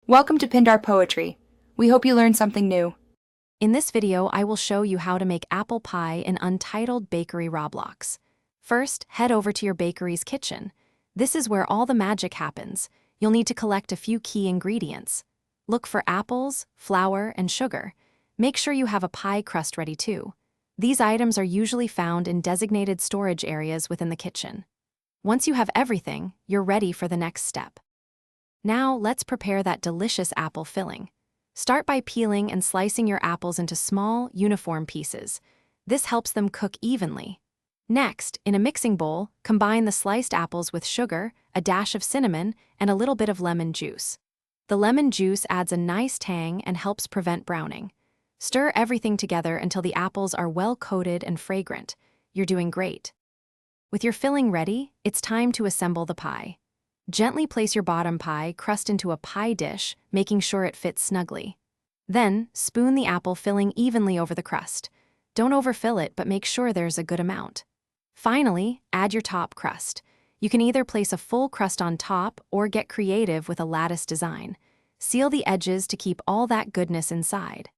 Welcome to Pindar Poetry. We hope you learned something new. In this video, I will show you how to make apple pie in Untitled Bakery Roblox. First, head over to your bakery's kitchen. This is where all the magic happens. You'll need to collect a few key ingredients. Look for apples, flour, and sugar. Make sure you have a pie crust ready too. These items are usually found in designated storage areas within the kitchen. Once you have everything, you're ready for the next step. Now, let's prepare that delicious apple filling. Start by peeling and slicing your apples into small, uniform pieces. This helps them cook evenly. Next, in a mixing bowl, combine the sliced apples with sugar, a dash of cinnamon, and a little bit of lemon juice. The lemon juice adds a nice tang and helps prevent browning. Stir everything together until the apples are well coated and fragrant. You're doing great. With your filling ready, it's time to assemble the pie. Gently place your bottom pie crust into a pie dish, making sure it fits snugly. Then, spoon the apple filling evenly over the crust. Don't overfill it, but make sure there's a good amount. Finally, add your top crust. You can either place a full crust on top or get creative with a lattice design. Seal the edges to keep all that goodness inside.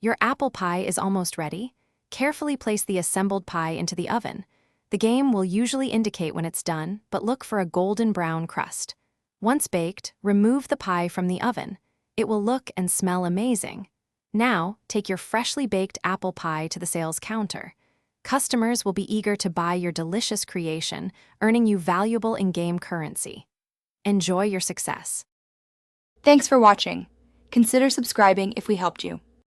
Your apple pie is almost ready. Carefully place the assembled pie into the oven. The game will usually indicate when it's done, but look for a golden brown crust. Once baked, remove the pie from the oven. It will look and smell amazing. Now, take your freshly baked apple pie to the sales counter. Customers will be eager to buy your delicious creation, earning you valuable in-game currency. Enjoy your success. Thanks for watching. Consider subscribing if we helped you.